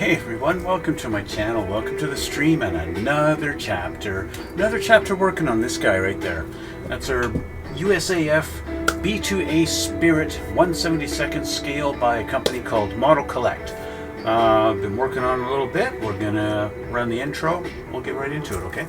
Hey everyone, welcome to my channel, welcome to the stream and another chapter working on this guy right there. That's our USAF B-2A Spirit 1/72nd scale by a company called Model Collect. I've been working on it a little bit. We're gonna run the intro, we'll get right into it, okay?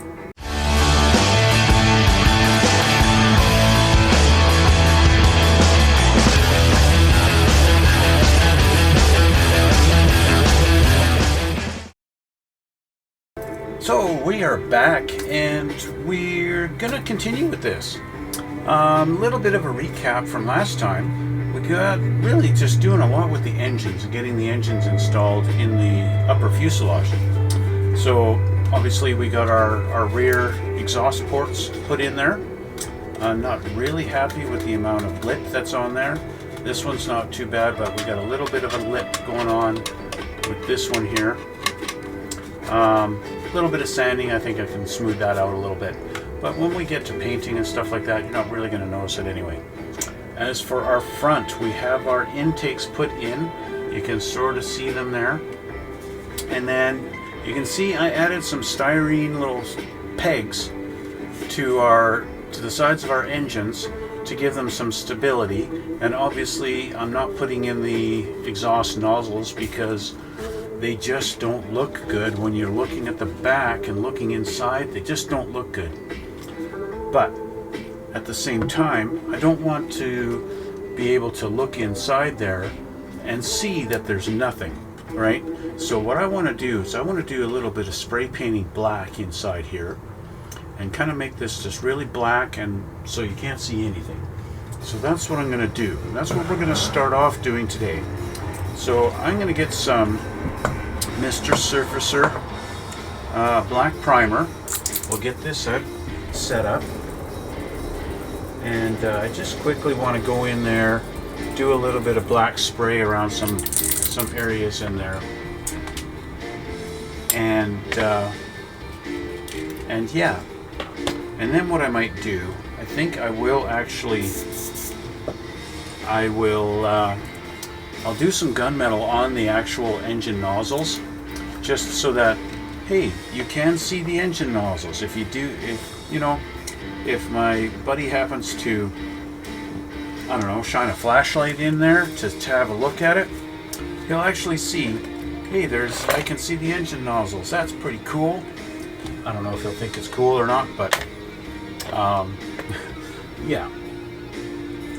So we are back and we're gonna continue with this. A little bit of a recap from last time. We got really just doing a lot with the engines and getting the engines installed in the upper fuselage. So obviously we got our rear exhaust ports put in there. I'm not really happy with the amount of lip that's on there. This one's not too bad, but we got a little bit of a lip going on with this one here. A little bit of sanding, I think I can smooth that out a little bit. But when we get to painting and stuff like that, you're not really going to notice it anyway. As for our front, we have our intakes put in. You can sort of see them there. And then you can see I added some styrene little pegs to the sides of our engines to give them some stability. And obviously I'm not putting in the exhaust nozzles because they just don't look good when you're looking at the back and looking inside. They just don't look good. But at the same time, I don't want to be able to look inside there and see that there's nothing, right? So what I want to do is I want to do a little bit of spray painting black inside here and kind of make this just really black and so you can't see anything. So that's what I'm going to do. And that's what we're going to start off doing today. So I'm going to get some Mr. Surfacer black primer. We'll get this set up. And I just quickly want to go in there, do a little bit of black spray around some areas in there. And yeah. And then what I might do, I think I will actually, I'll do some gunmetal on the actual engine nozzles, just so that, hey, you can see the engine nozzles. If my buddy happens to, I don't know, shine a flashlight in there to have a look at it, he'll actually see, hey, I can see the engine nozzles. That's pretty cool. I don't know if he'll think it's cool or not, but yeah,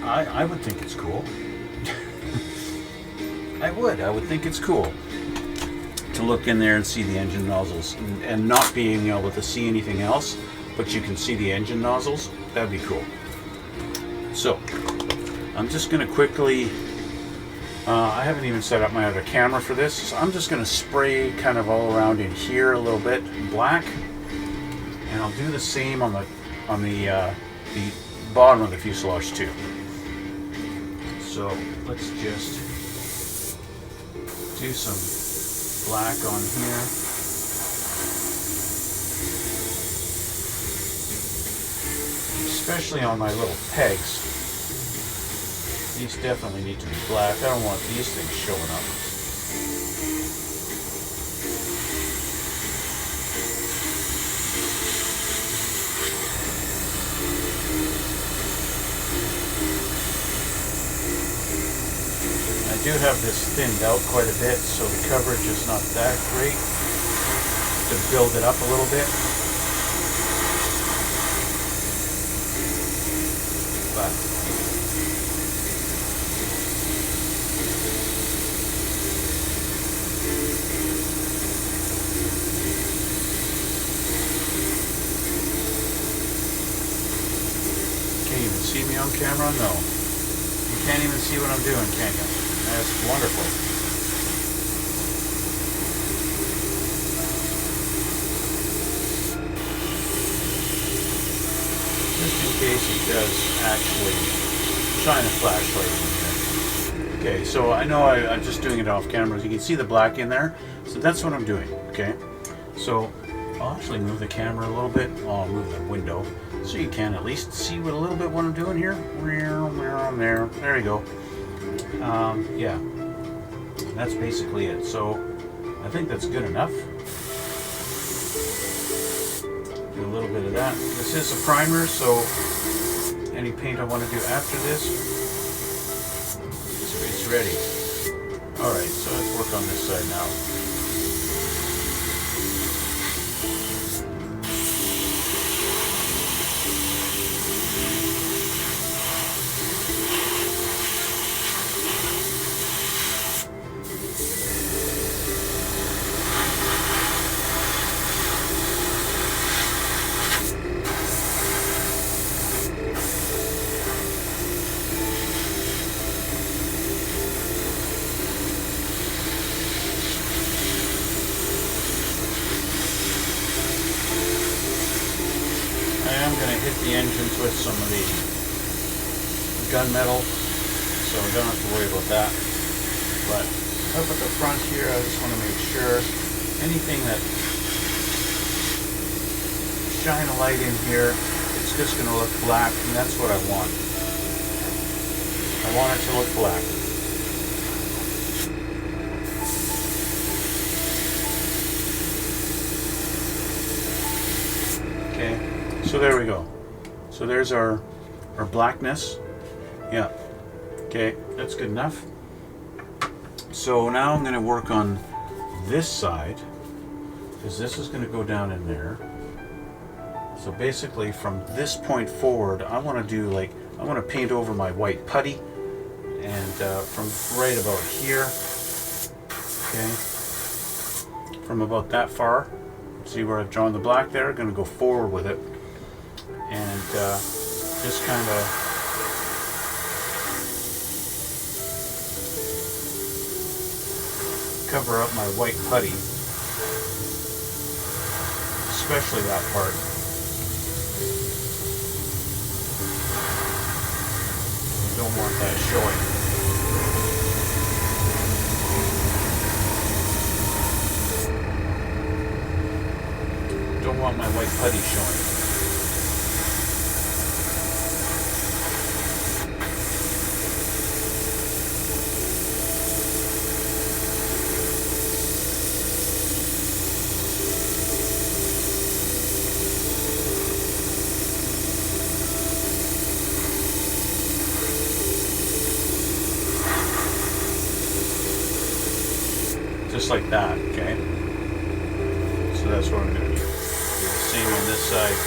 I would think it's cool. I would think it's cool to look in there and see the engine nozzles and not being able to see anything else, but you can see the engine nozzles. That'd be cool. So I'm just going to quickly, I haven't even set up my other camera for this, so I'm just going to spray kind of all around in here a little bit black, and I'll do the same on the bottom of the fuselage too. So let's just do some black on here. Especially on my little pegs. These definitely need to be black. I don't want these things showing up. I do have this thinned out quite a bit, so the coverage is not that great to build it up a little bit. But can you even see me on camera? No. You can't even see what I'm doing, can you? That's wonderful. Just in case it does actually shine a flashlight in here. Okay, so I know I'm just doing it off camera. You can see the black in there. So that's what I'm doing, okay? So I'll actually move the camera a little bit. I'll move the window so you can at least see what a little bit what I'm doing here. There you go. Yeah, that's basically it. So I think that's good enough. Do a little bit of that. This is a primer, so any paint I want to do after this, it's ready. Alright, so let's work on this side now. The engines with some of the gunmetal, so I don't have to worry about that. But up at the front here, I just want to make sure anything that shine a light in here, it's just going to look black, and that's what I want. I want it to look black. Okay, so there we go. So there's our blackness. Yeah. Okay, that's good enough. So now I'm going to work on this side, because this is going to go down in there. So basically from this point forward, I want to paint over my white putty, and from right about here, okay, from about that far, see where I've drawn the black there, going to go forward with it. And just kind of cover up my white putty, especially that part. You don't want that showing. Don't want my white putty showing. Just like that, okay? So that's what I'm going to do. Do the same on this side.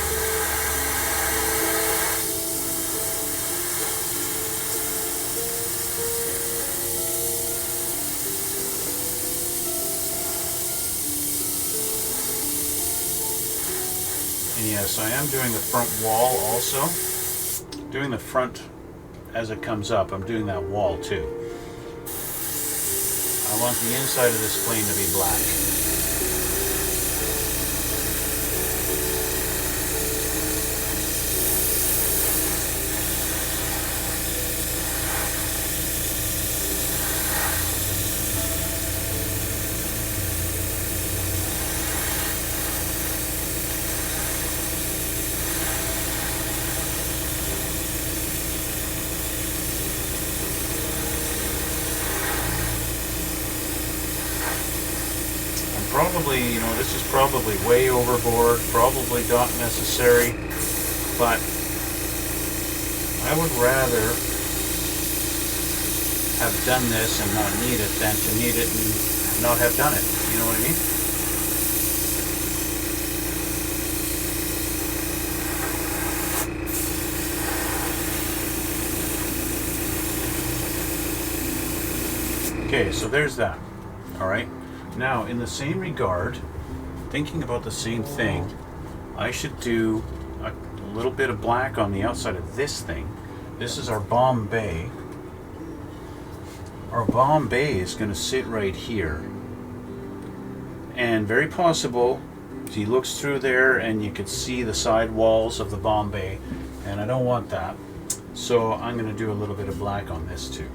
And yes, I am doing the front wall also. Doing the front as it comes up, I'm doing that wall too. I want the inside of this plane to be black. Probably, this is probably way overboard, probably not necessary, but I would rather have done this and not need it than to need it and not have done it. You know what I mean? Okay, so there's that. All right. Now, in the same regard, thinking about the same thing, I should do a little bit of black on the outside of this thing. This is our bomb bay. Our bomb bay is going to sit right here. And very possible, he looks through there and you could see the side walls of the bomb bay, and I don't want that. So I'm going to do a little bit of black on this too.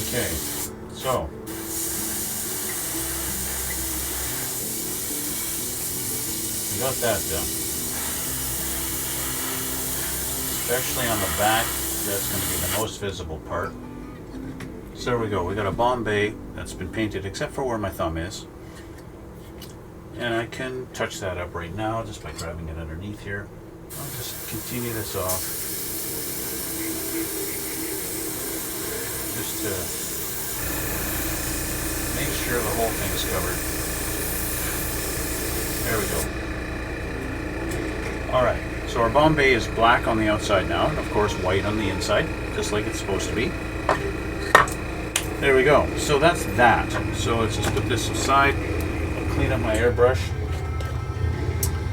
Okay, so we got that done. Especially on the back, that's going to be the most visible part. So there we go. We got a Bombay that's been painted except for where my thumb is. And I can touch that up right now just by grabbing it underneath here. I'll just continue this off. Just to make sure the whole thing is covered. There we go. Alright, so our Bombay is black on the outside now, and of course white on the inside, just like it's supposed to be. There we go. So that's that. So let's just put this aside. I'll clean up my airbrush.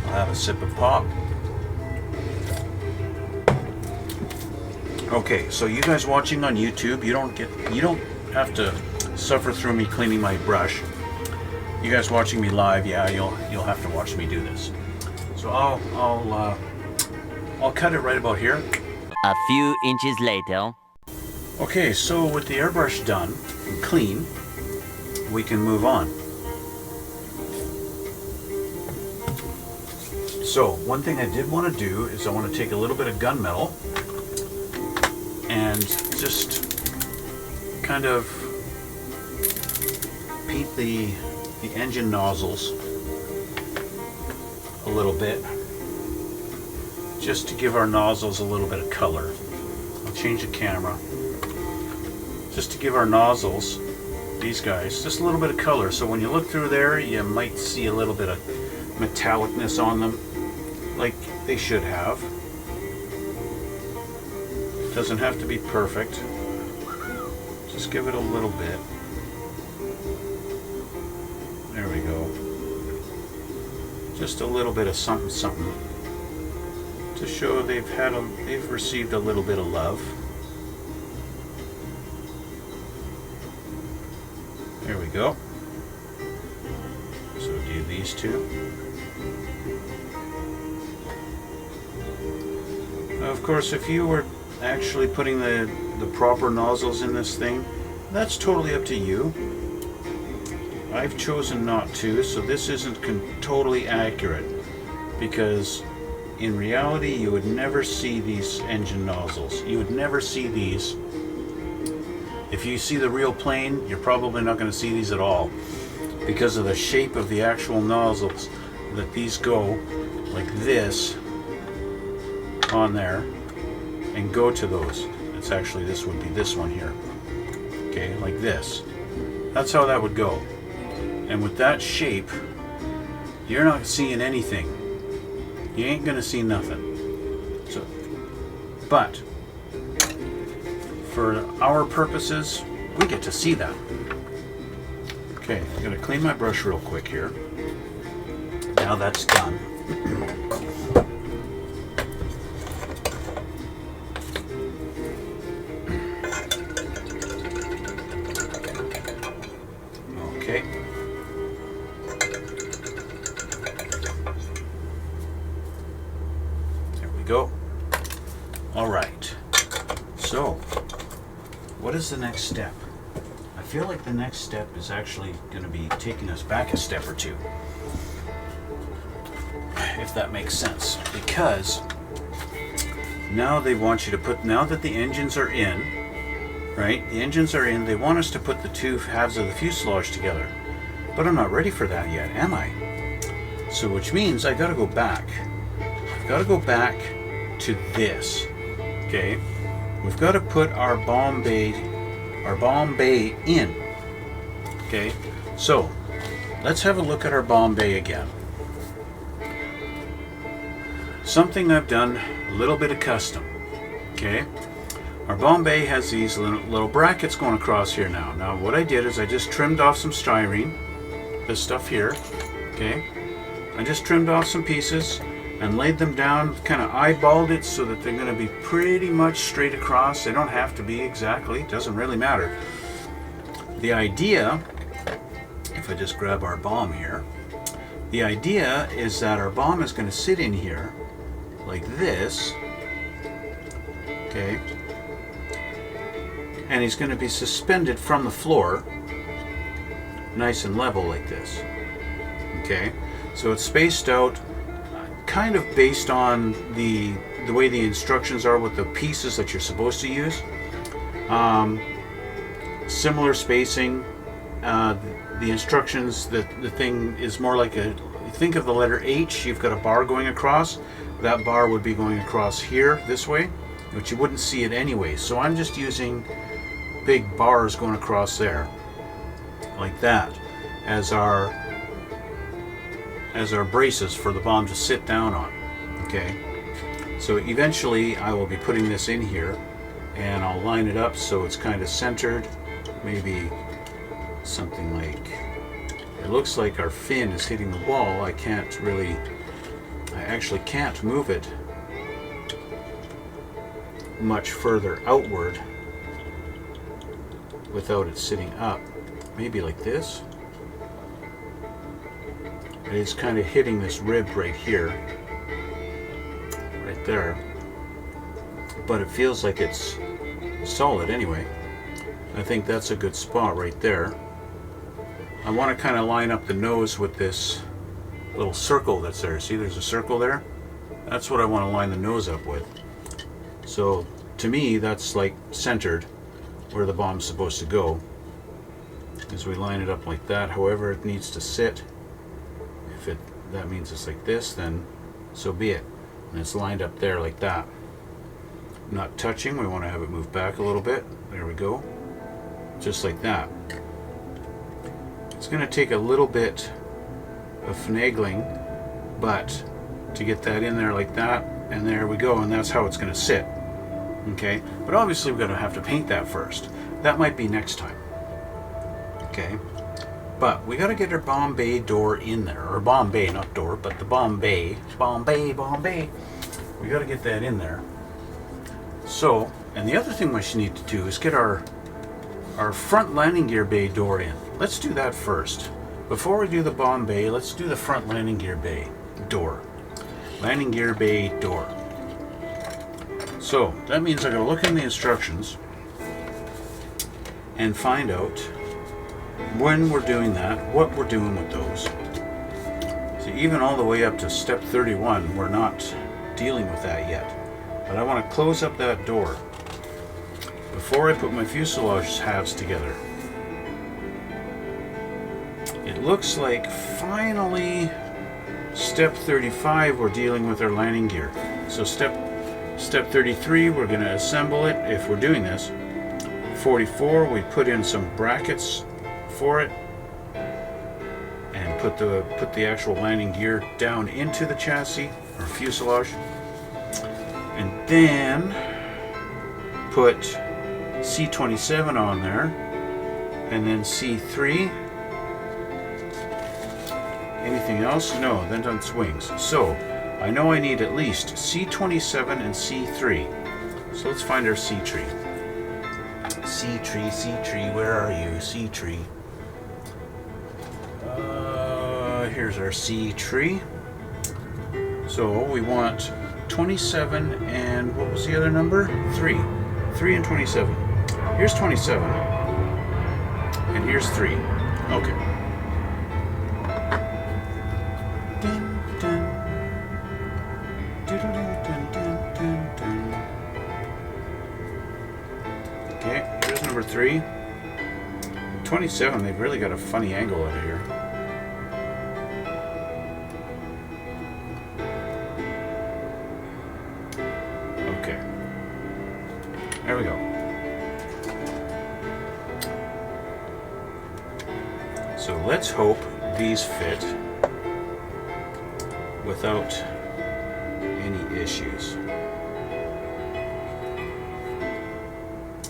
I'll have a sip of pop. Okay, so you guys watching on YouTube, you don't have to suffer through me cleaning my brush. You guys watching me live, yeah, you'll have to watch me do this. So I'll cut it right about here. A few inches later. Okay, so with the airbrush done and clean, we can move on. So one thing I did want to do is I want to take a little bit of gunmetal and just kind of paint the engine nozzles a little bit, just to give our nozzles a little bit of color. I'll change the camera. Just to give our nozzles, these guys, just a little bit of color. So when you look through there, you might see a little bit of metallicness on them, like they should have. Doesn't have to be perfect. Just give it a little bit. There we go. Just a little bit of something, something, to show they've received a little bit of love. There we go. So do these two. Now, of course, if you were actually putting the proper nozzles in this thing, that's totally up to you. I've chosen not to, so this isn't totally accurate, because in reality you would never see these engine nozzles. You would never see these. If you see the real plane, you're probably not going to see these at all, because of the shape of the actual nozzles, that these go like this on there and go to those. It's actually, this would be this one here. Okay, like this. That's how that would go. And with that shape, you're not seeing anything. You ain't going to see nothing. So, but for our purposes, we get to see that. Okay, I'm going to clean my brush real quick here. Now that's done. Okay. There we go. All right. So, what is the next step? I feel like the next step is actually going to be taking us back a step or two, if that makes sense, because now they want you to put, now that the engines are in, right, the engines are in, they want us to put the two halves of the fuselage together, but I'm not ready for that yet, am I? So which means I got to go back. I've got to go back to this. Okay, we've got to put our Bombay in. Okay, so let's have a look at our Bombay again. Something I've done a little bit of custom. Okay, our Bombay has these little brackets going across here now. Now what I did is I just trimmed off some styrene, this stuff here. Okay, I just trimmed off some pieces and laid them down, kind of eyeballed it so that they're going to be pretty much straight across. They don't have to be exactly, it doesn't really matter. The idea, if I just grab our bomb here, the idea is that our bomb is going to sit in here like this, okay, and he's going to be suspended from the floor, nice and level like this. Okay, so it's spaced out, kind of based on the way the instructions are with the pieces that you're supposed to use. Similar spacing. The instructions, the thing is more like think of the letter H. You've got a bar going across. That bar would be going across here this way, but you wouldn't see it anyway. So I'm just using big bars going across there, like that, as our braces for the bomb to sit down on. Okay, so eventually I will be putting this in here, and I'll line it up so it's kind of centered. Maybe something like, it looks like our fin is hitting the wall. I actually can't move it much further outward without it sitting up. Maybe like this. It is kind of hitting this rib right here, right there, but it feels like it's solid anyway. I think that's a good spot right there. I want to kind of line up the nose with this little circle that's there. See, there's a circle there? That's what I want to line the nose up with. So to me, that's like centered where the bomb's supposed to go. As we line it up like that, however it needs to sit. If that means it's like this, then so be it. And it's lined up there like that. Not touching, we want to have it move back a little bit. There we go. Just like that. It's going to take a little bit of finagling, but to get that in there like that, and there we go, and that's how it's going to sit. Okay, but obviously we're going to have to paint that first. That might be next time. Okay, but we got to get our bomb bay door in there, or bomb bay, not door, but the bomb bay. We got to get that in there. So, and the other thing we should need to do is get our front landing gear bay door in. Let's do that first. Before we do the bomb bay, let's do the front landing gear bay door. Landing gear bay door. So that means I gotta look in the instructions and find out when we're doing that, what we're doing with those. So even all the way up to step 31, we're not dealing with that yet. But I want to close up that door before I put my fuselage halves together. It looks like finally step 35 we're dealing with our landing gear. So step 33 we're going to assemble it if we're doing this. 44 we put in some brackets for it and put the actual landing gear down into the chassis or fuselage, and then put C27 on there, and then C3. Anything else? No, then on wings. So I know I need at least C27 and C3. So let's find our C tree. C tree, where are you? C tree. Here's our C tree. So we want 27 and what was the other number? 3. 3 and 27. Here's 27. And here's 3. Okay. Okay, here's number 3. 27, they've really got a funny angle out of here. Okay. There we go. So let's hope these fit without any issues.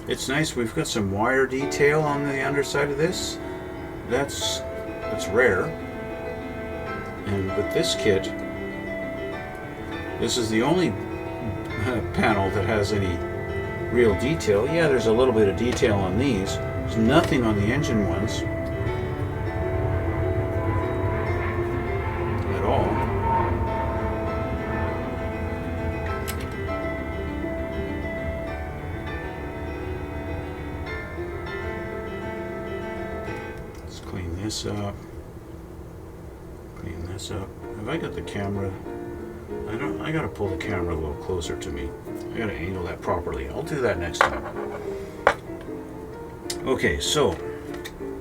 It's nice, we've got some wire detail on the underside of this. That's rare. And with this kit, this is the only panel that has any real detail. Yeah, there's a little bit of detail on these. There's nothing on the engine ones at all. this up. Clean this up. Have I got the camera? I gotta pull the camera a little closer to me. I gotta angle that properly. I'll do that next time. Okay, so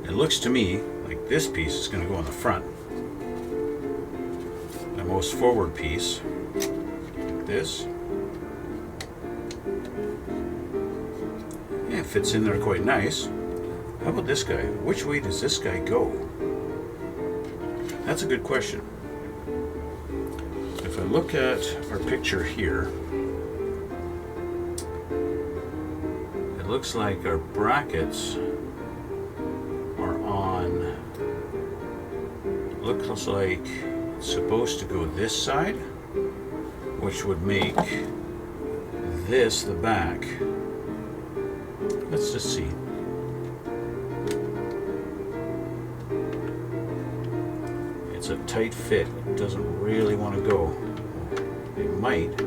it looks to me like this piece is gonna go in the front. The most forward piece, like this. Yeah, it fits in there quite nice. How about this guy? Which way does this guy go? That's a good question. If I look at our picture here, it looks like our brackets are on, looks like it's supposed to go this side, which would make this the back. Let's just see. It's a tight fit. It doesn't really want to go. It might.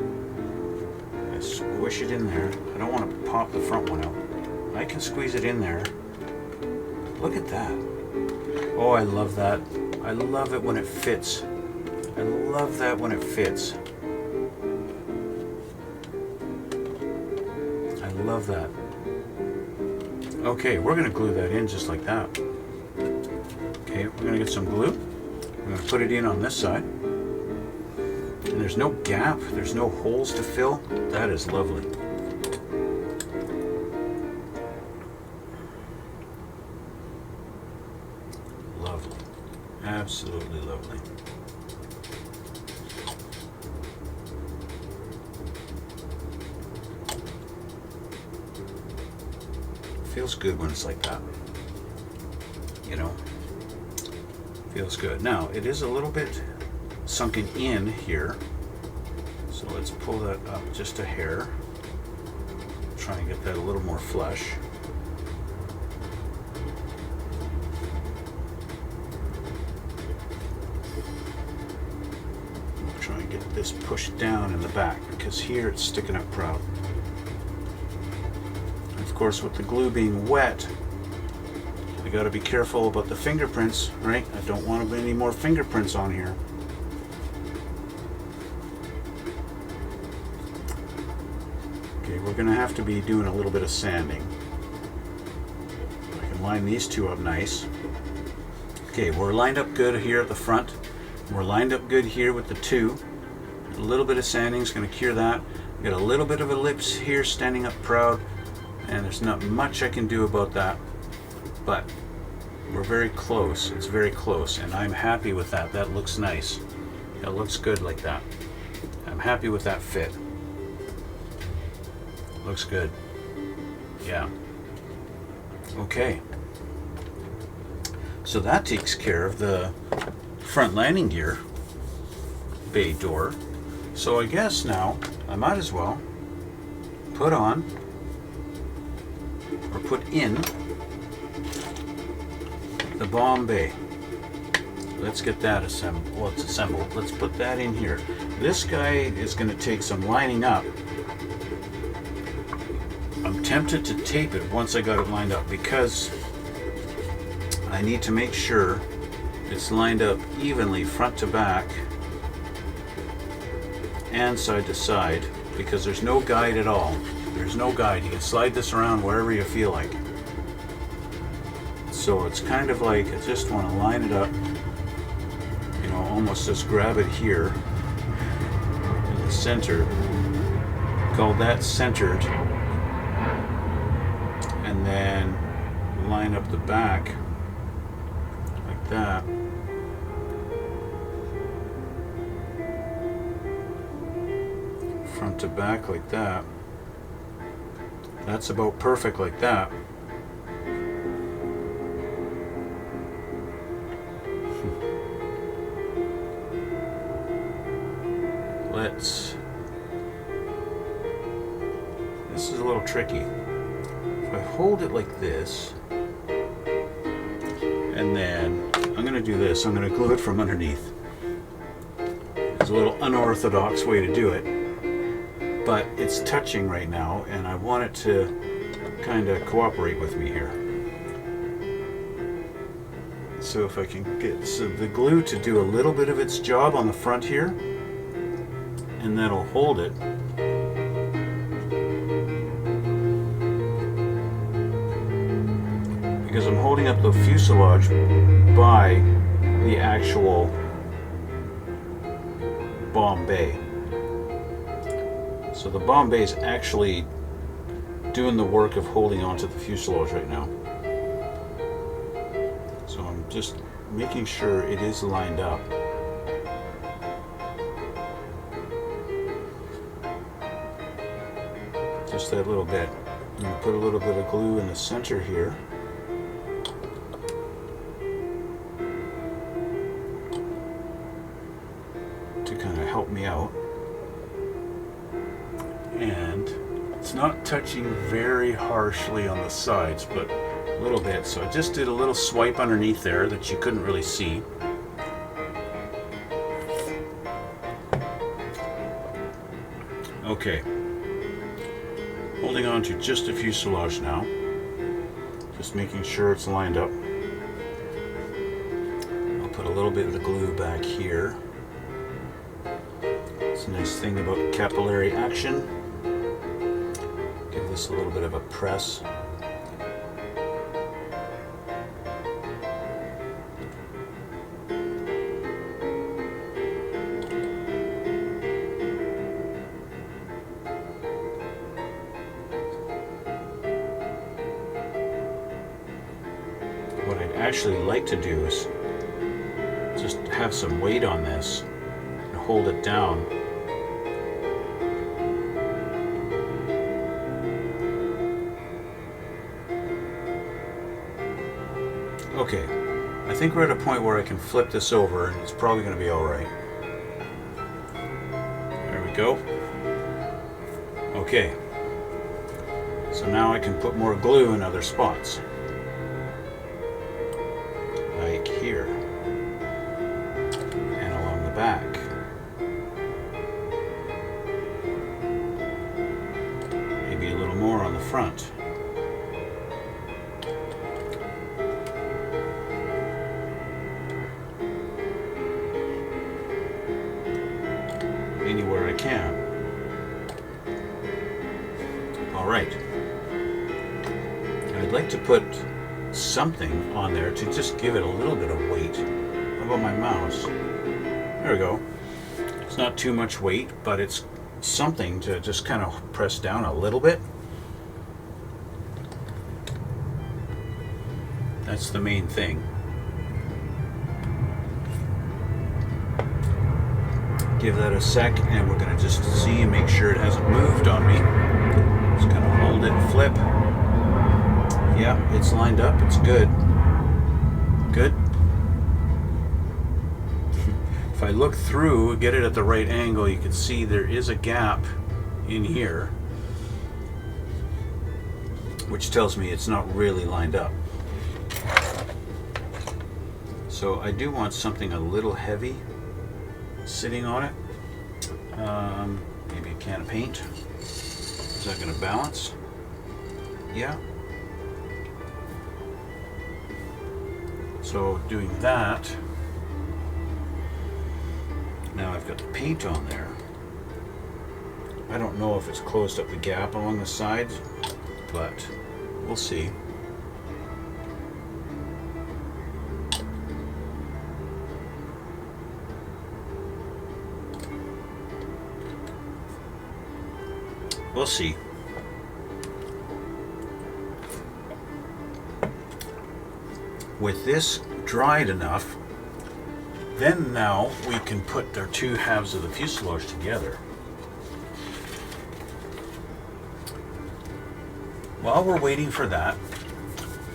I squish it in there. I don't want to pop the front one out. I can squeeze it in there. Look at that. Oh, I love that. I love it when it fits. I love that when it fits. I love that. Okay, we're going to glue that in just like that. Okay, we're going to get some glue. I'm going to put it in on this side. And there's no gap, there's no holes to fill. That is lovely. Lovely. Absolutely lovely. Feels good when it's like that. You know? Feels good. Now, it is a little bit sunken in here, so let's pull that up just a hair. Try and get that a little more flush. Try and get this pushed down in the back, because here it's sticking up proud. And of course, with the glue being wet, I got to be careful about the fingerprints, right? I don't want any more fingerprints on here. Okay, we're going to have to be doing a little bit of sanding. I can line these two up nice. Okay, we're lined up good here at the front. We're lined up good here with the two. A little bit of sanding is going to cure that. Got a little bit of ellipse here standing up proud, and there's not much I can do about that. But we're very close. It's very close, and I'm happy with that. That looks nice. It looks good like that. I'm happy with that fit. Looks good. Yeah. Okay. So that takes care of the front landing gear bay door. So I guess now I might as well put on or put in the bomb bay. Let's get that assembled. Well, it's assembled. Let's put that in here. This guy is going to take some lining up. I'm tempted to tape it once I got it lined up, because I need to make sure it's lined up evenly front to back and side to side, because there's no guide at all. There's no guide. You can slide this around wherever you feel like. So it's kind of like I just want to line it up, you know, almost just grab it here in the center, call that centered, and then line up the back like that. Front to back like that. That's about perfect like that. This is a little tricky. If I hold it like this, and then I'm going to do this, I'm going to glue it from underneath. It's a little unorthodox way to do it, but it's touching right now, and I want it to kind of cooperate with me here. So if I can get the glue to do a little bit of its job on the front here, and that'll hold it. Because I'm holding up the fuselage by the actual bomb bay. So the bomb bay is actually doing the work of holding onto the fuselage right now. So I'm just making sure it is lined up. Just that little bit. I'm going to put a little bit of glue in the center here. To kind of help me out. And it's not touching very harshly on the sides, but a little bit. So I just did a little swipe underneath there that you couldn't really see. Okay. Holding on to just a fuselage now. Just making sure it's lined up. I'll put a little bit of the glue back here. It's a nice thing about capillary action. Give this a little bit of a press. What I'd actually like to do is just have some weight on this and hold it down. Okay, I think we're at a point where I can flip this over and it's probably going to be alright. There we go. Okay, so now I can put more glue in other spots. Like here. And along the back. Maybe a little more on the front. Anywhere I can. All right. I'd like to put something on there to just give it a little bit of weight. How about my mouse? There we go. It's not too much weight, but it's something to just kind of press down a little bit. That's the main thing. Give that a sec, and we're going to just see and make sure it hasn't moved on me. Just kind of hold it and flip. Yeah, it's lined up. It's good. Good. If I look through, get it at the right angle, you can see there is a gap in here, which tells me it's not really lined up. So I do want something a little heavy sitting on it. Maybe a can of paint. Is that going to balance? Yeah. So doing that, now I've got the paint on there. I don't know if it's closed up the gap along the sides, but we'll see. We'll see. With this dried enough, then now we can put our two halves of the fuselage together. While we're waiting for that,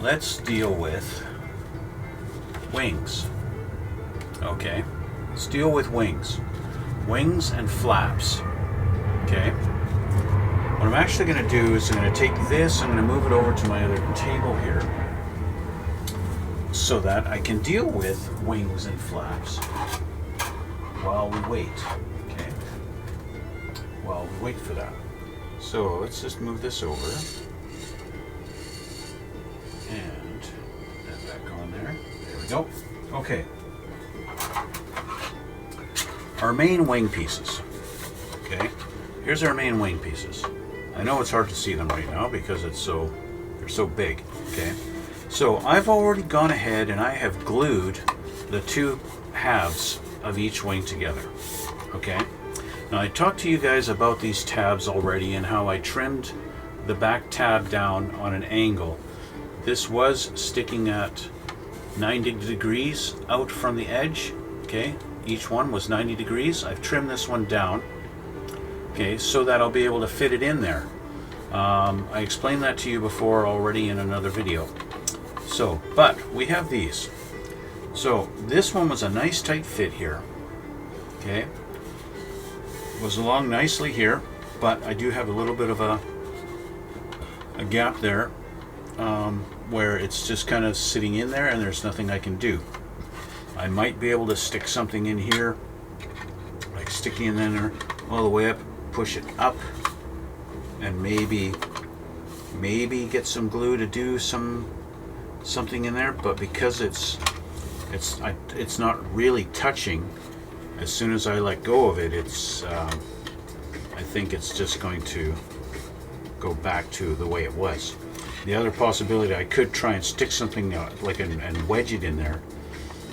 let's deal with wings. Okay, let's deal with wings. Wings and flaps. Okay. What I'm actually going to do is I'm going to take this, I'm going to move it over to my other table here so that I can deal with wings and flaps while we wait. Okay. While we wait for that. So let's just move this over and that back on there. There we go. Okay. Our main wing pieces. Okay. Here's our main wing pieces. I know it's hard to see them right now because they're so big. Okay. So I've already gone ahead and I have glued the two halves of each wing together. Okay. Now I talked to you guys about these tabs already and how I trimmed the back tab down on an angle. This was sticking at 90 degrees out from the edge. Okay, each one was 90 degrees. I've trimmed this one down, okay, so that I'll be able to fit it in there. I explained that to you before already in another video. So, but we have these. So this one was a nice tight fit here. Okay, was along nicely here, but I do have a little bit of a gap there where it's just kind of sitting in there and there's nothing I can do. I might be able to stick something in here, like sticking it in there all the way up, push it up, and maybe get some glue to do something in there. But because it's not really touching, as soon as I let go of it, I think it's just going to go back to the way it was. The other possibility, I could try and stick something like and wedge it in there.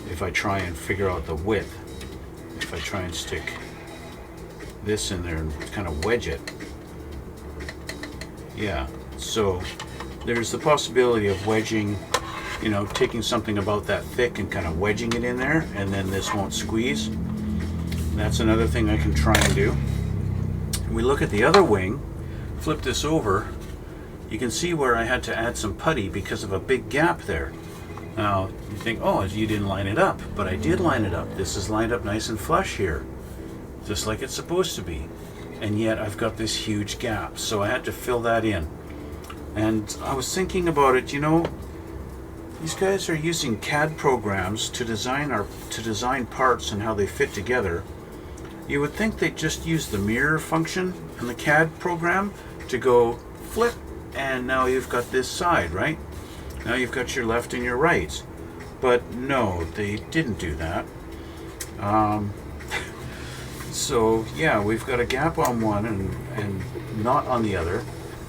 If I try and figure out the width, if I try and stick this in there and kind of wedge it, yeah. So there's the possibility of wedging, you know, taking something about that thick and kind of wedging it in there, and then this won't squeeze. That's another thing I can try and do. We look at the other wing, flip this over, you can see where I had to add some putty because of a big gap there. Now you think, oh, you didn't line it up, but I did line it up. This is lined up nice and flush here, just like it's supposed to be, and yet I've got this huge gap, so I had to fill that in. And I was thinking about it, you know, these guys are using CAD programs to design parts and how they fit together. You would think they'd just use the mirror function in the CAD program to go flip, and now you've got this side, right? Now you've got your left and your right. But no, they didn't do that. So yeah, we've got a gap on one and not on the other.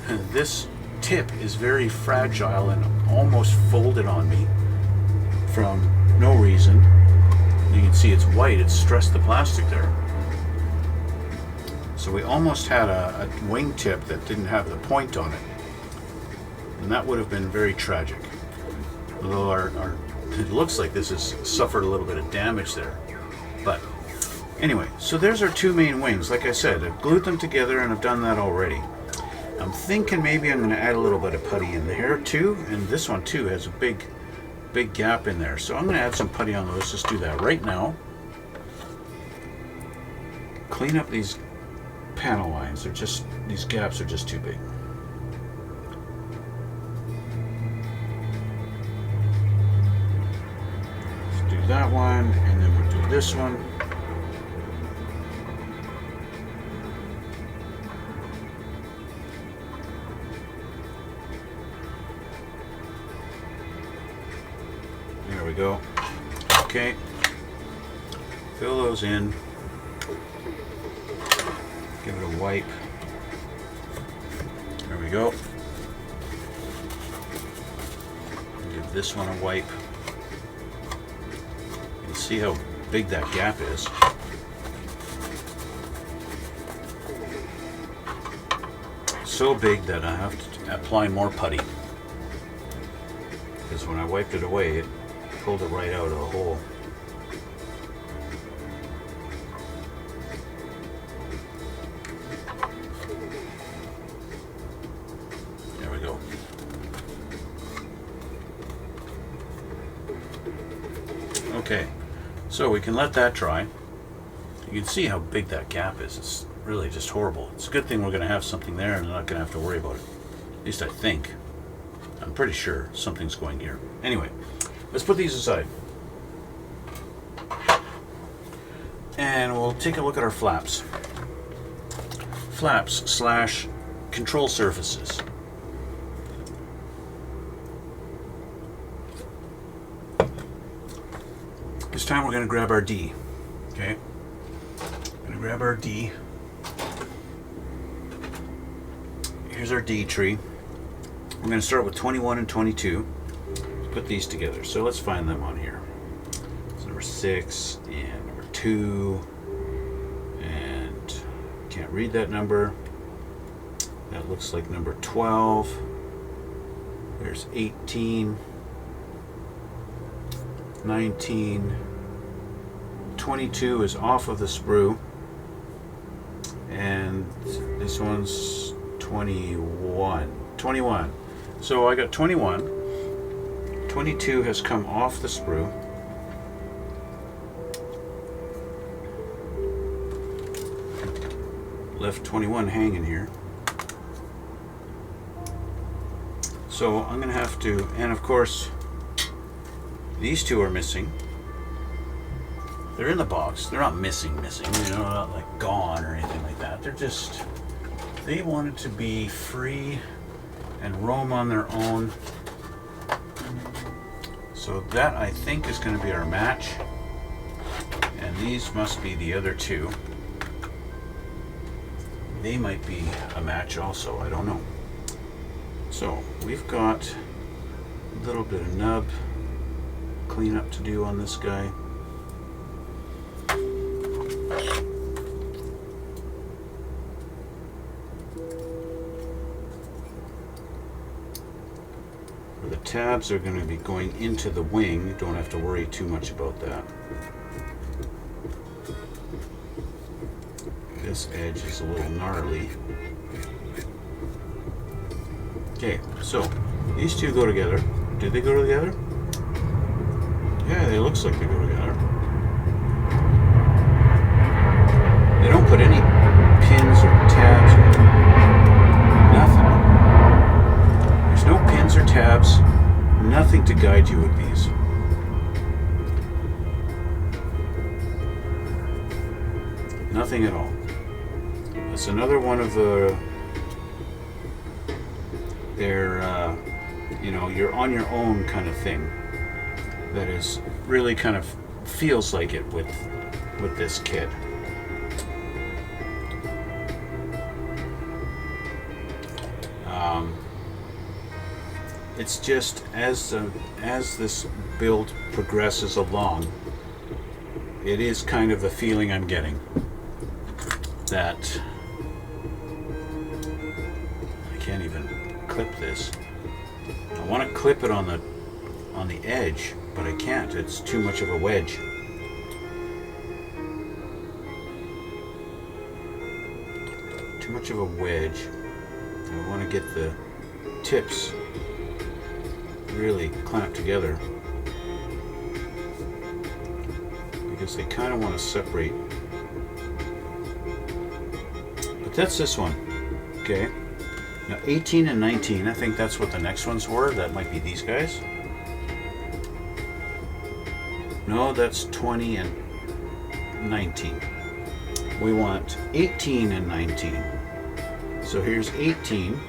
And this tip is very fragile and almost folded on me from no reason. You can see it's white, it's stressed the plastic there. So we almost had a wing tip that didn't have the point on it. And that would have been very tragic. Although it looks like this has suffered a little bit of damage there. But anyway, so there's our two main wings. Like I said, I've glued them together and I've done that already. I'm thinking maybe I'm going to add a little bit of putty in there too. And this one too has a big gap in there. So I'm going to add some putty on those. Just do that right now. Clean up these panel lines. These gaps are just too big. Let's do that one, and then we'll do this one. There we go. Okay. Fill those in. Give it a wipe. There we go. Give this one a wipe. And see how big that gap is. So big that I have to apply more putty. Because when I wiped it away, it pulled it right out of the hole. Okay, so we can let that dry. You can see how big that gap is. It's really just horrible. It's a good thing we're going to have something there and I'm not going to have to worry about it. At least I think. I'm pretty sure something's going here. Anyway, let's put these aside. And we'll take a look at our flaps. Flaps / control surfaces. This time we're going to grab our D. Okay? Going to grab our D. Here's our D tree. We're going to start with 21 and 22. Let's put these together. So let's find them on here. So number 6 and number 2. And can't read that number. That looks like number 12. There's 18. 19. 22 is off of the sprue. And this one's 21. 21. So I got 21. 22 has come off the sprue. Left 21 hanging here. So I'm going to have to, and of course, these two are missing. They're in the box. They're not missing, you know, not like gone or anything like that. They're just, they wanted to be free and roam on their own. So that, I think, is going to be our match. And these must be the other two. They might be a match also, I don't know. So we've got a little bit of nub cleanup to do on this guy. The tabs are going to be going into the wing. Don't have to worry too much about that. This edge is a little gnarly. Okay, so these two go together. Do they go together? Yeah, it looks like they go together. They don't put any pins or tabs or nothing. There's no pins or tabs, nothing to guide you with these. Nothing at all. It's another one of the, you know, you're on your own kind of thing. That is really kind of feels like it with this kit. It's just as this build progresses along, it is kind of the feeling I'm getting that I can't even clip this. I want to clip it on the edge, but I can't. It's too much of a wedge. Too much of a wedge. I want to get the tips really clamped together because they kind of want to separate. But that's this one. Okay. Now 18 and 19, I think that's what the next ones were. That might be these guys. No, that's 20 and 19. We want 18 and 19. So here's 18,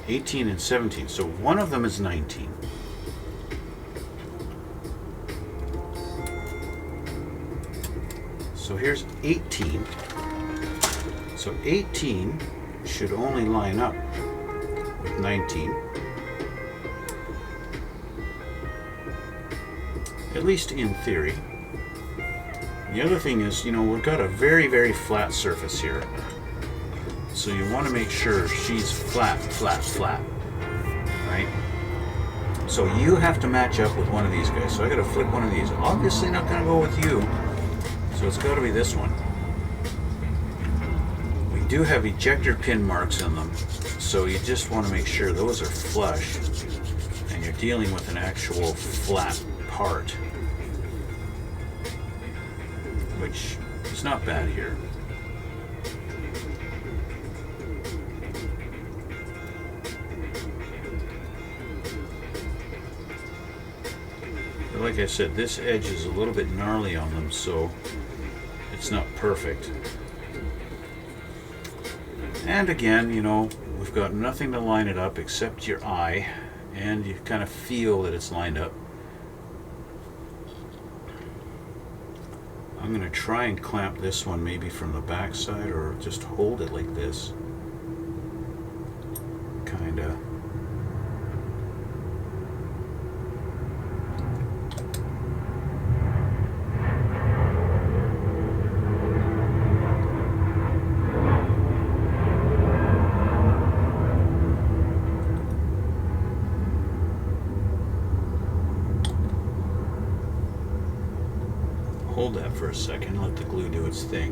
18 and 17. So one of them is 19. So here's 18. So 18 should only line up with 19. At least in theory. The other thing is, you know, we've got a very, very flat surface here. So you want to make sure she's flat, flat, flat, right? So you have to match up with one of these guys. So I got to flip one of these. Obviously not going to go with you. So it's got to be this one. We do have ejector pin marks in them. So you just want to make sure those are flush and you're dealing with an actual flat part, which is not bad here. But like I said, this edge is a little bit gnarly on them, so it's not perfect. And again, you know, we've got nothing to line it up except your eye, and you kind of feel that it's lined up. I'm going to try and clamp this one maybe from the back side, or just hold it like this. Kinda. Hold that for a second, let the glue do its thing.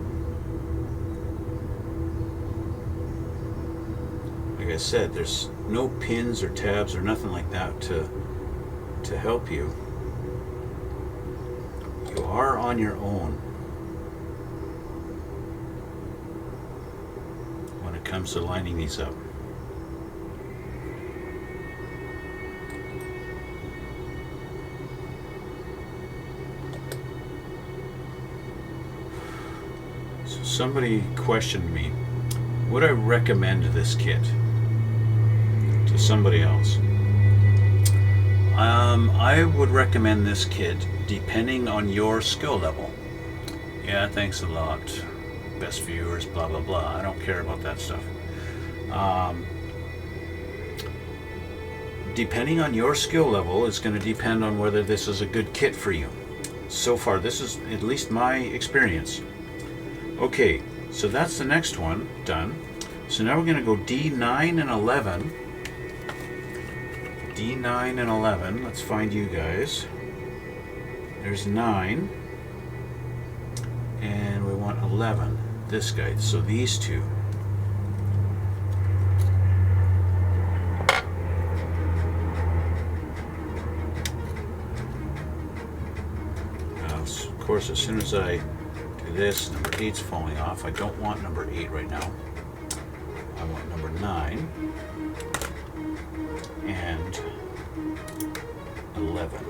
Like I said, there's no pins or tabs or nothing like that to help you. You are on your own when it comes to lining these up. Somebody questioned me, would I recommend this kit to somebody else? I would recommend this kit depending on your skill level. Yeah, thanks a lot. Best viewers, blah, blah, blah. I don't care about that stuff. Depending on your skill level, it's going to depend on whether this is a good kit for you. So far, this is at least my experience. Okay, so that's the next one done. So now we're going to go D9 and 11. D9 and 11. Let's find you guys. There's 9. And we want 11. This guy. So these two. Now, of course, as soon as I this, number 8's falling off. I don't want number 8 right now. I want number 9 and 11.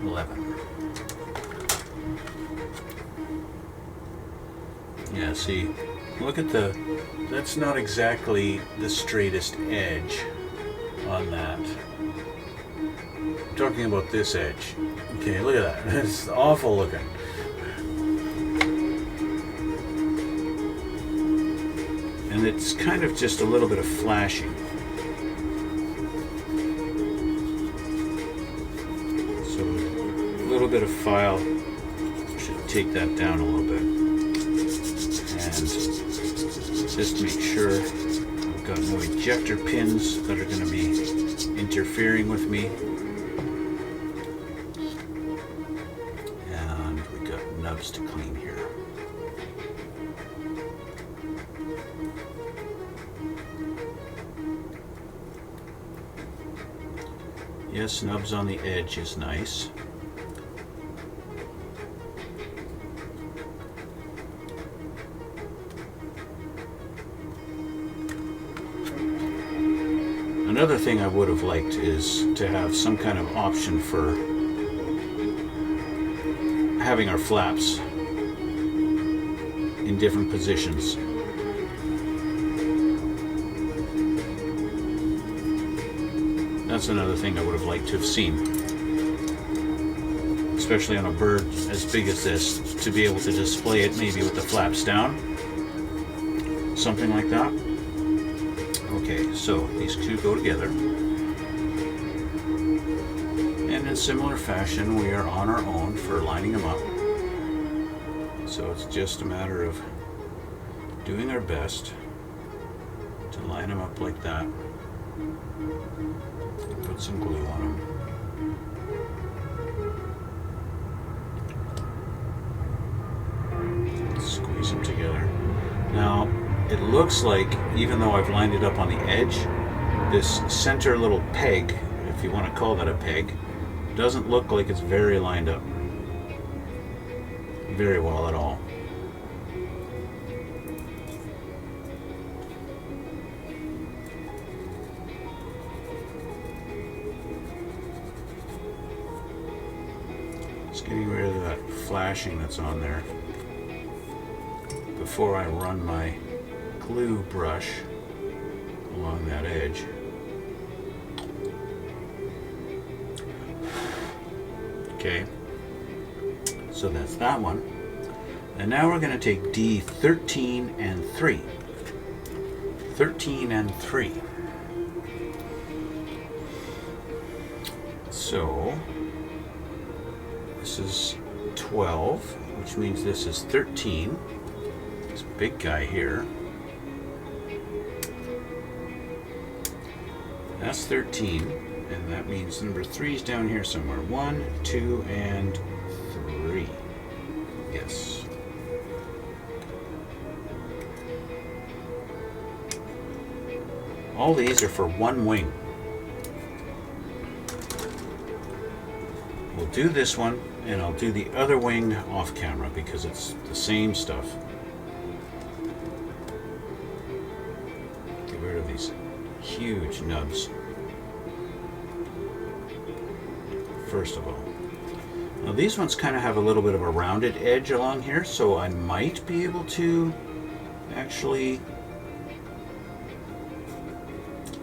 11. Yeah, see, look at that's not exactly the straightest edge on that. I'm talking about this edge. Okay, look at that. It's awful looking. And it's kind of just a little bit of flashing. So a little bit of file. Should take that down a little bit. And just make sure I've got no ejector pins that are going to be interfering with me. To clean here. Yes, nubs on the edge is nice. Another thing I would have liked is to have some kind of option for having our flaps in different positions. That's another thing I would have liked to have seen, especially on a bird as big as this, to be able to display it maybe with the flaps down, something like that. Okay, so these two go together. And in similar fashion, we are on our own for lining them up. So it's just a matter of doing our best to line them up like that. Put some glue on them. Squeeze them together. Now, it looks like, even though I've lined it up on the edge, this center little peg, if you want to call that a peg, doesn't look like it's very lined up very well at all. Just getting rid of that flashing that's on there before I run my glue brush along that edge. Okay. So that's that one. And now we're going to take D13 and 3. 13 and 3. So this is 12, which means this is 13. This big guy here. That's 13, and that means number 3 is down here somewhere. 1, 2, and 3. Yes. All these are for one wing. We'll do this one, and I'll do the other wing off camera because it's the same stuff. Get rid of these huge nubs. First of all. Now these ones kind of have a little bit of a rounded edge along here, so I might be able to actually,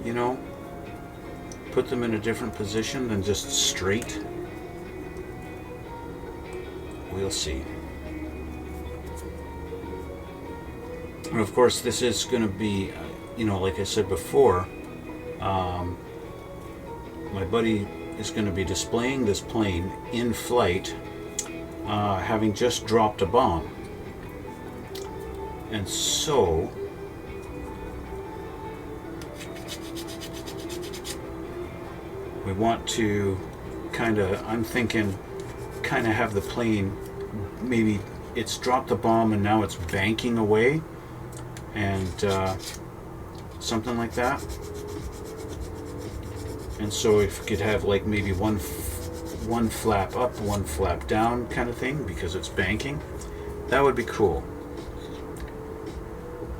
you know, put them in a different position than just straight. We'll see. And of course this is going to be, you know, like I said before, my buddy is going to be displaying this plane in flight, having just dropped a bomb. And so we want to kind of, I'm thinking, kind of have the plane, maybe it's dropped the bomb and now it's banking away, and something like that. And so if you could have like maybe one flap up, one flap down kind of thing because it's banking, that would be cool.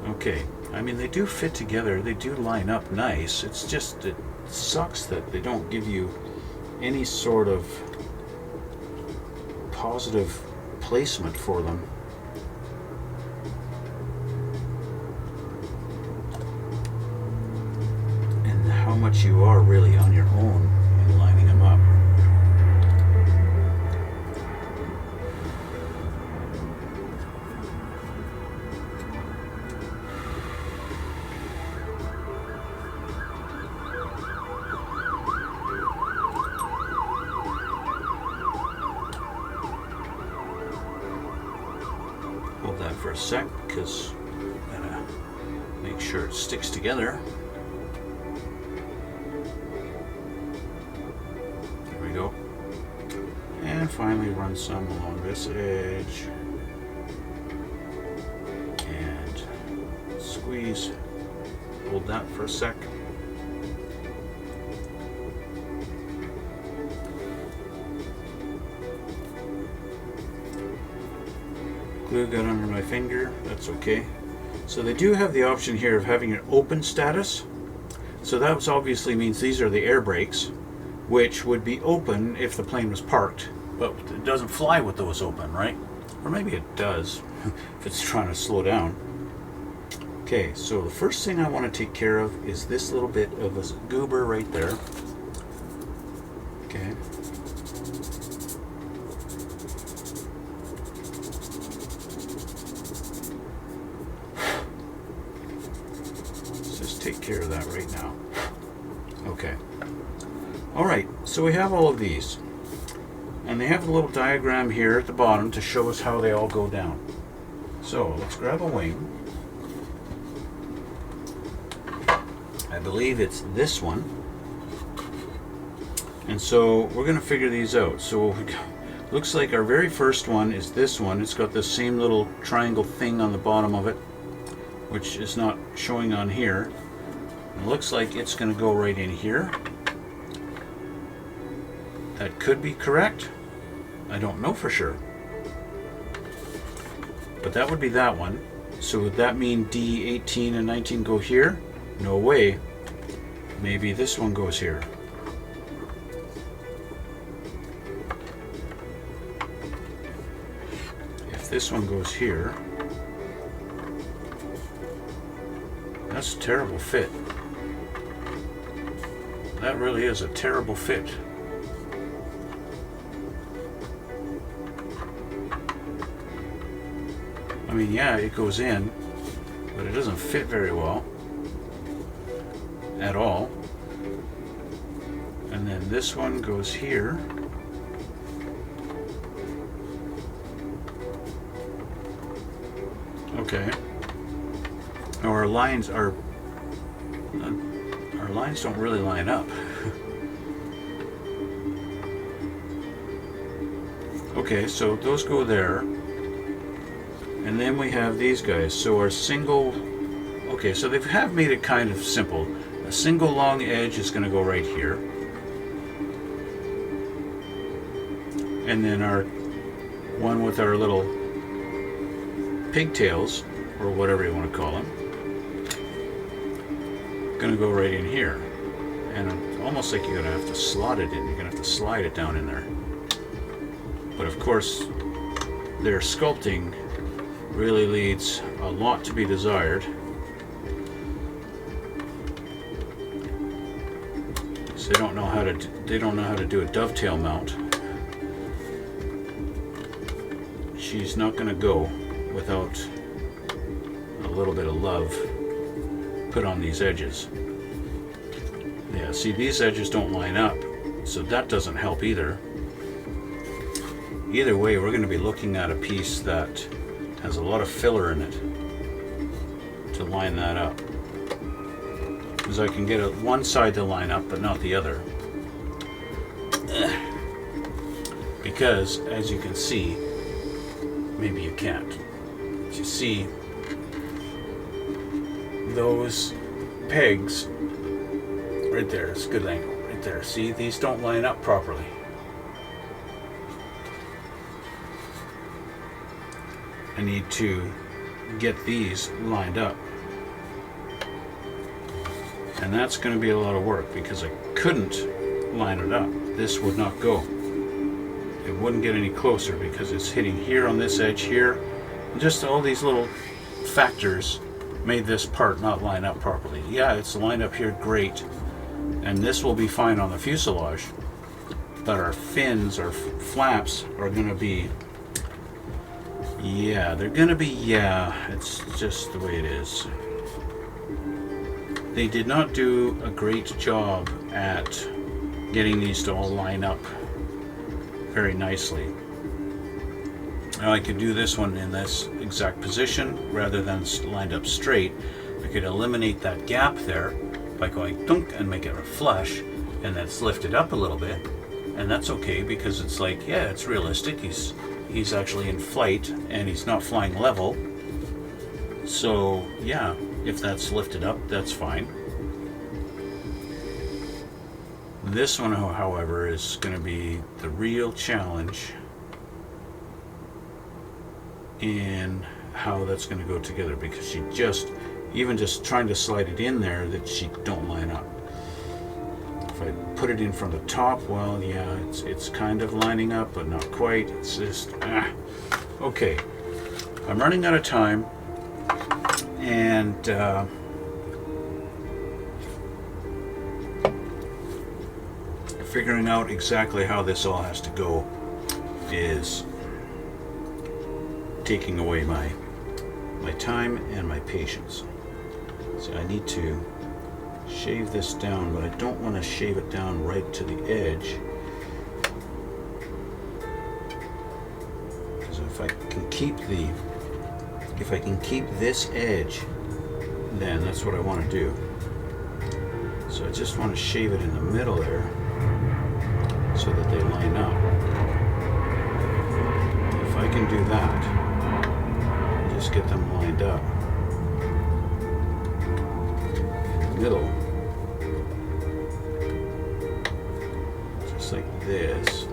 Okay, I mean they do fit together, they do line up nice. It's just, it sucks that they don't give you any sort of positive placement for them. And how much you are really on your own in lining them up. Hold that for a sec because I'm gonna make sure it sticks together. There we go. And finally run some along this edge. And squeeze. Hold that for a sec. Glue got under my finger, that's okay. So they do have the option here of having an open status. So that obviously means these are the air brakes, which would be open if the plane was parked. But it doesn't fly with those open, right? Or maybe it does, if it's trying to slow down. Okay, so the first thing I want to take care of is this little bit of a goober right there. Okay. Take care of that right now. Okay. Alright, so we have all of these. And they have a little diagram here at the bottom to show us how they all go down. So let's grab a wing. I believe it's this one. And so we're going to figure these out. So looks like our very first one is this one. It's got the same little triangle thing on the bottom of it, which is not showing on here. It looks like it's going to go right in here. That could be correct. I don't know for sure. But that would be that one. So would that mean D18 and 19 go here? No way. Maybe this one goes here. If this one goes here, that's a terrible fit. That really is a terrible fit. mean, yeah, it goes in, but it doesn't fit very well at all. And then this one goes here. Okay. Now our lines don't really line up. Okay, so those go there. And then we have these guys. So our single, okay, so they have made it kind of simple. A single long edge is going to go right here. And then our one with our little pigtails, or whatever you want to call them, going to go right in here. And almost like you're going to have to slot it in. You're going to have to slide it down in there. But of course, their sculpting really leaves a lot to be desired. So they don't know how to do a dovetail mount. She's not going to go without a little bit of love put on these edges. Yeah, see, these edges don't line up, so that doesn't help either. Either way, we're going to be looking at a piece that has a lot of filler in it to line that up. Because I can get one side to line up, but not the other. Because, as you can see, maybe you can't. But you see, those pegs right there, it's a good angle right there. See, these don't line up properly. I need to get these lined up. And that's going to be a lot of work because I couldn't line it up. This would not go. It wouldn't get any closer because it's hitting here on this edge here. And just all these little factors made this part not line up properly. Yeah, it's lined up here great. And this will be fine on the fuselage. But our fins, our flaps are going to be, yeah, they're going to be, yeah, it's just the way it is. They did not do a great job at getting these to all line up very nicely. Now I could do this one in this exact position rather than lined up straight. I could eliminate that gap there by going dunk and make it a flush, and that's lifted up a little bit, and that's okay because it's like, yeah, it's realistic. He's actually in flight and he's not flying level. So yeah, if that's lifted up, that's fine. This one, however, is going to be the real challenge in how that's going to go together, because she even just trying to slide it in there, that she don't line up. If I put it in from the top, well, yeah, it's kind of lining up, but not quite. It's just, okay. I'm running out of time, and figuring out exactly how this all has to go is taking away my time and my patience. So I need to shave this down, but I don't want to shave it down right to the edge, because if I can keep this edge, then that's what I want to do. So I just want to shave it in the middle there so that they line up. If I can do that, just get them lined up in the middle, just like this.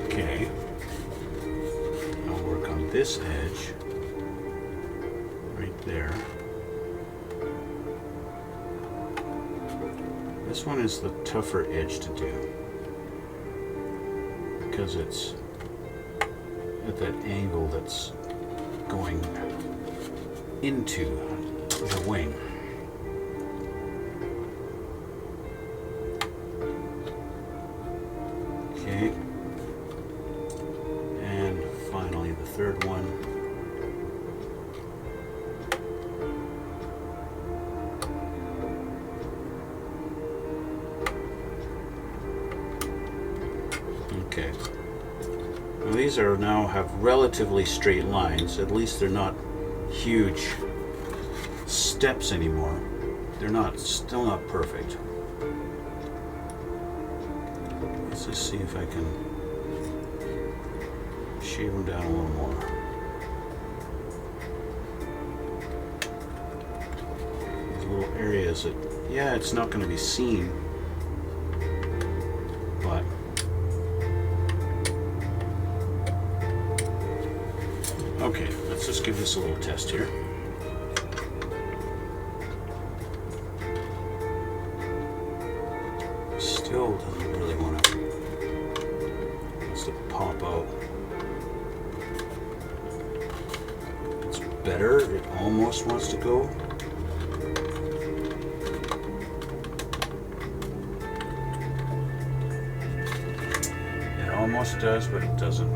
Okay, I'll work on this edge right there. This one is the tougher edge to do because it's at that angle that's going into the wing. Okay. these are now have relatively straight lines. At least they're not huge steps anymore. They're still not perfect. Let's just see if I can shave them down a little more. These little areas that, yeah, it's not going to be seen, but okay, let's just give this a little test here. Still doesn't really want to, wants to pop out. It's better, it almost wants to go. It almost does, but it doesn't.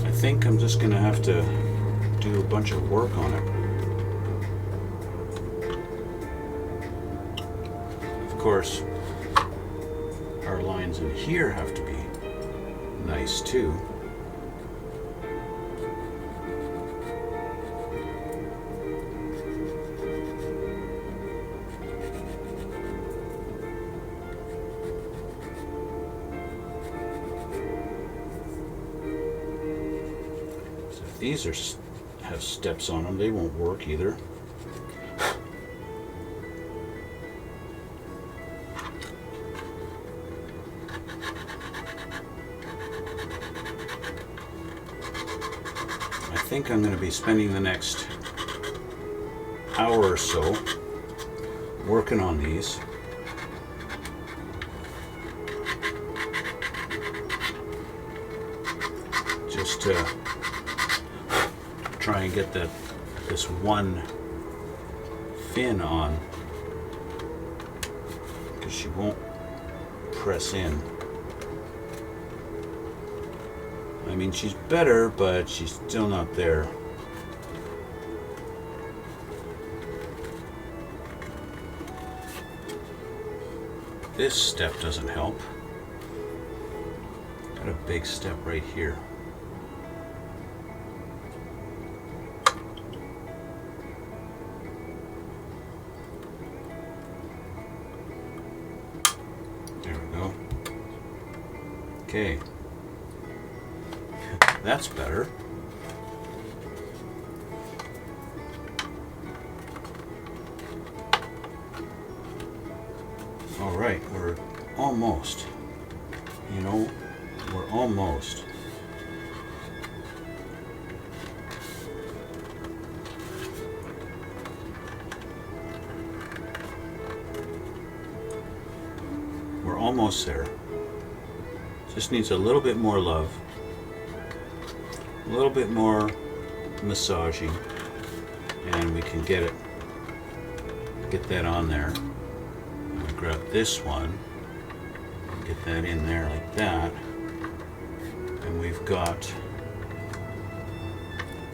I think I'm just going to have to do a bunch of work on it. Of course, our lines in here have to be nice too. So if these have steps on them, they won't work either. I think I'm going to be spending the next hour or so working on these. Just to try and get this one fin on, because she won't press in. I mean, she's better, but she's still not there. This step doesn't help. Got a big step right here. There we go. Okay. That's better. All right, we're almost. You know, we're almost. We're almost there. Just needs a little bit more love. A little bit more massaging, and we can get that on there. We'll grab this one, get that in there like that, and we've got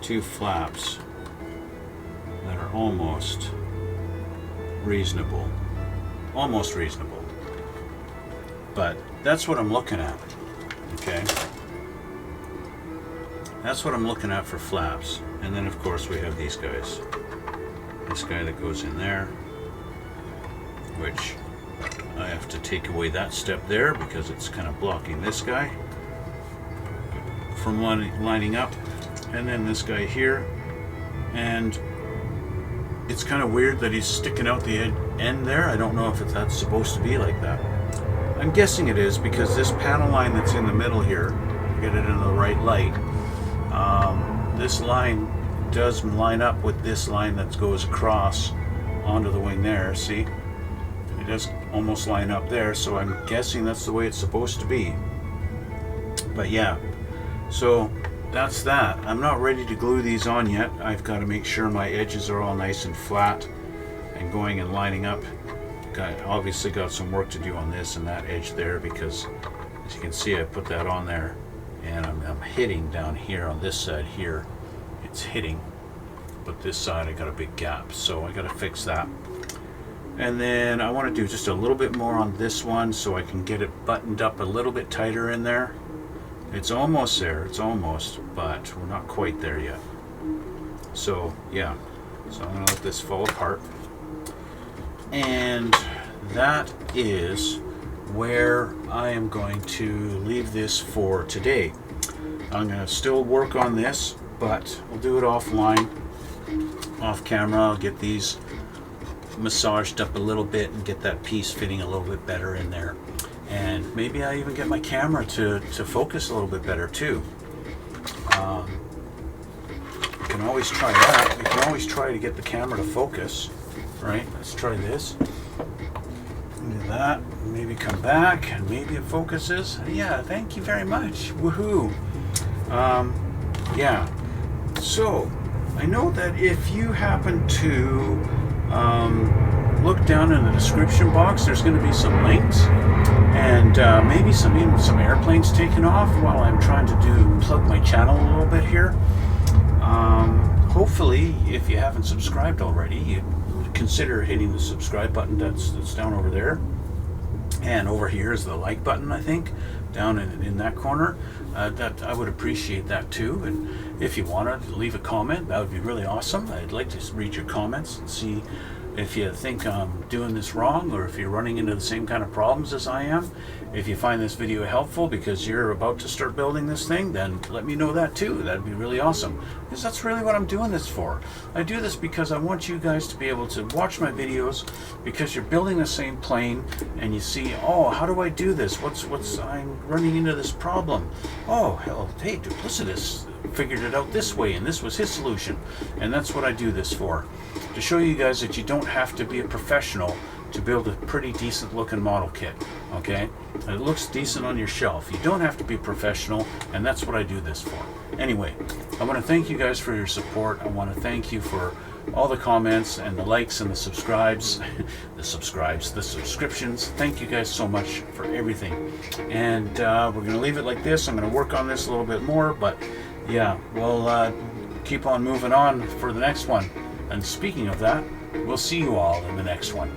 two flaps that are almost reasonable. Almost reasonable. But that's what I'm looking at. Okay? That's what I'm looking at for flaps. And then of course we have these guys. This guy that goes in there, which I have to take away that step there because it's kind of blocking this guy from lining up. And then this guy here. And it's kind of weird that he's sticking out the end there. I don't know if that's supposed to be like that. I'm guessing it is because this panel line that's in the middle here, get it in the right light, this line does line up with this line that goes across onto the wing there. See? It does almost line up there, so I'm guessing that's the way it's supposed to be. But yeah, so that's that. I'm not ready to glue these on yet. I've got to make sure my edges are all nice and flat and going and lining up. Obviously got some work to do on this and that edge there, because as you can see I put that on there and I'm hitting down here on this side here. It's hitting, but this side I got a big gap, so I got to fix that. And then I want to do just a little bit more on this one so I can get it buttoned up a little bit tighter in there. It's almost there, it's almost, but we're not quite there yet. So yeah, so I'm gonna let this fall apart. And that is where I am going to leave this for today. I'm gonna still work on this, but we'll do it offline, off camera. I'll get these massaged up a little bit and get that piece fitting a little bit better in there. And maybe I even get my camera to focus a little bit better too. You can always try that. You can always try to get the camera to focus, right? Let's try this. Do that. Maybe come back and maybe it focuses. Yeah, thank you very much. Woohoo. Yeah. So I know that if you happen to look down in the description box, there's going to be some links and maybe even some airplanes taking off while I'm trying to plug my channel a little bit here. Hopefully, if you haven't subscribed already, you consider hitting the subscribe button that's down over there. And over here is the like button, I think, down in that corner. That I would appreciate that too. And if you want to leave a comment, that would be really awesome. I'd like to read your comments and see if you think I'm doing this wrong, or if you're running into the same kind of problems as I am. If you find this video helpful because you're about to start building this thing, then let me know that too. That'd be really awesome, because that's really what I'm doing this for. I do this because I want you guys to be able to watch my videos, because you're building the same plane and you see, oh, how do I do this? I'm running into this problem. Oh, hell, hey, Duplicitous figured it out this way, and this was his solution. And that's what I do this for, to show you guys that you don't have to be a professional to build a pretty decent looking model kit, okay? And it looks decent on your shelf. You don't have to be professional, and that's what I do this for. Anyway, I want to thank you guys for your support. I want to thank you for all the comments and the likes and the subscribes, the subscriptions. Thank you guys so much for everything. And we're going to leave it like this. I'm going to work on this a little bit more, but yeah, we'll keep on moving on for the next one. And speaking of that, we'll see you all in the next one.